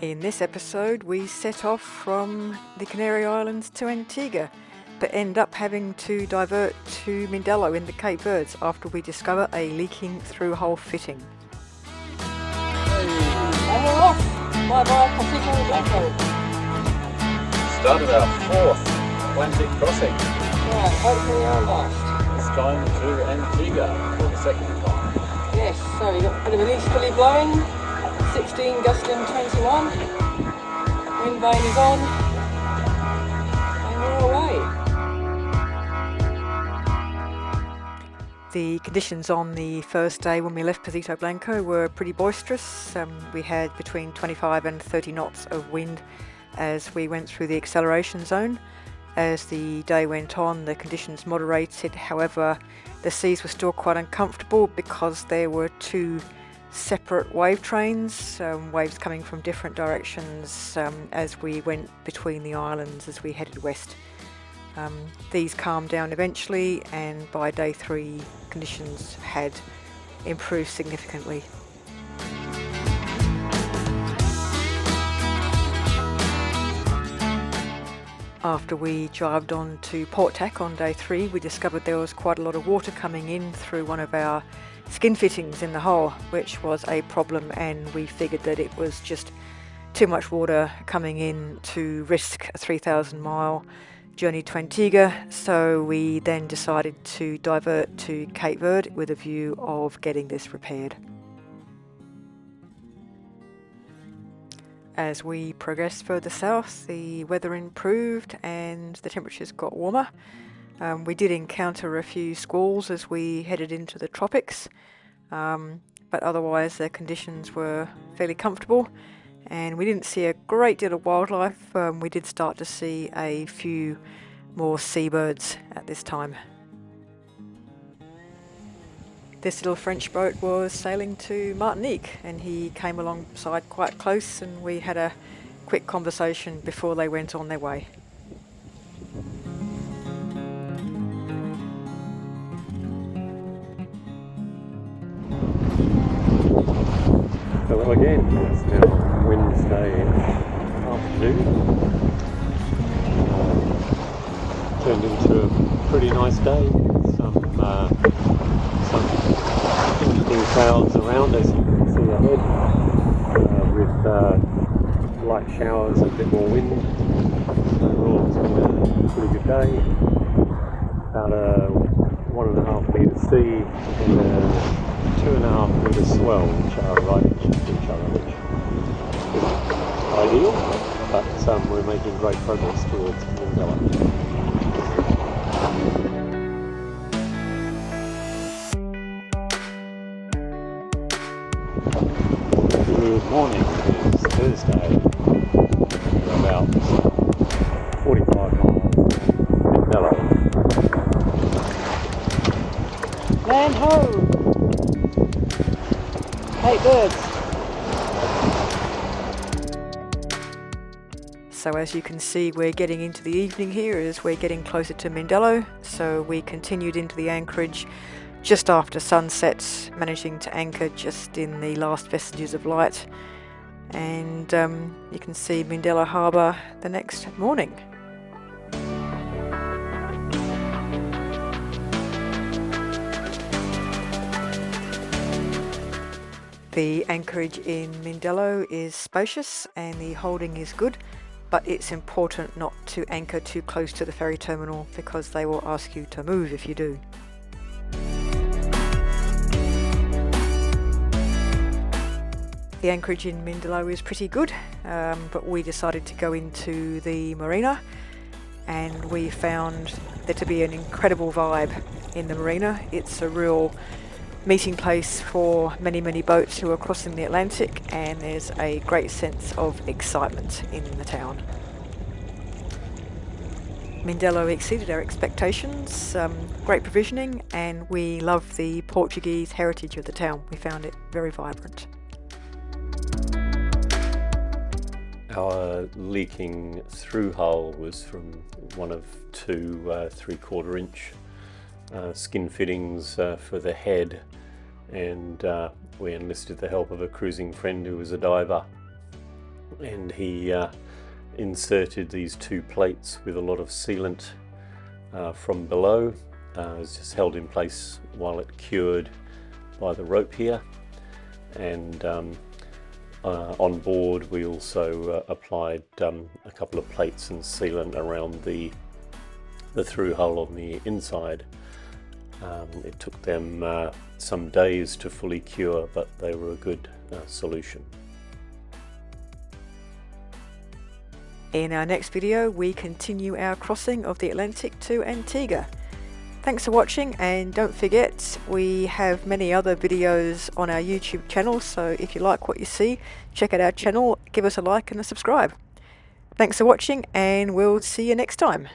In this episode, we set off from the Canary Islands to Antigua, but end up having to divert to Mindelo in the Cape Verdes after we discover a leaking through-hole fitting. And we're off! Bye-bye, Pacifico Blanco. Started our fourth Atlantic crossing. Right, hopefully our last. This time to Antigua for the second time. Yes, so we got a bit of an easterly blowing, 16 gusting 21. Wind vane is on, and we're away. The conditions on the first day when we left Pasito Blanco were pretty boisterous. We had between 25 and 30 knots of wind as we went through the acceleration zone. As the day went on, the conditions moderated. However, the seas were still quite uncomfortable because there were two separate wave trains, waves coming from different directions as we went between the islands as we headed west. These calmed down eventually, and by day 3 conditions had improved significantly. After we jived on to Port Tack on day 3, we discovered there was quite a lot of water coming in through one of our skin fittings in the hull, which was a problem, and we figured that it was just too much water coming in to risk a 3,000 mile journey to Antigua, so we then decided to divert to Cape Verde with a view of getting this repaired. As we progressed further south, the weather improved and the temperatures got warmer. We did encounter a few squalls as we headed into the tropics, but otherwise the conditions were fairly comfortable, and we didn't see a great deal of wildlife. We did start to see a few more seabirds at this time. This little French boat was sailing to Martinique, and he came alongside quite close, and we had a quick conversation before they went on their way. Hello again, it's now Wednesday afternoon. Turned into a pretty nice day. Some interesting clouds around, as you can see ahead, with light showers and a bit more wind. Overall, it's been a pretty good day. About a 1.5 metre sea and a 2.5 metre swell, which are right next to each other, which is ideal, but we're making great progress towards Mindelo. Good morning, it's Thursday. We're about 45 miles from Mindelo. Land ho! Cape Verdes. So as you can see, we're getting into the evening here as we're getting closer to Mindelo, so we continued into the anchorage just after sunset, managing to anchor just in the last vestiges of light, and you can see Mindelo Harbour the next morning. The anchorage in Mindelo is spacious and the holding is good, but it's important not to anchor too close to the ferry terminal because they will ask you to move if you do. The anchorage in Mindelo is pretty good, but we decided to go into the marina, and we found there to be an incredible vibe in the marina. It's a real meeting place for many boats who are crossing the Atlantic, and there's a great sense of excitement in the town. Mindelo exceeded our expectations, great provisioning, and we love the Portuguese heritage of the town. We found it very vibrant. Our leaking through hull was from one of two 3/4 inch skin fittings for the head, and we enlisted the help of a cruising friend who was a diver. and he inserted these two plates with a lot of sealant from below. It was just held in place while it cured by the rope here, and on board we also applied a couple of plates and sealant around the through hole on the inside. It took them some days to fully cure, but they were a good solution. In our next video, we continue our crossing of the Atlantic to Antigua. Thanks for watching, and don't forget we have many other videos on our YouTube channel, so if you like what you see, check out our channel, give us a like and a subscribe. Thanks for watching, and we'll see you next time.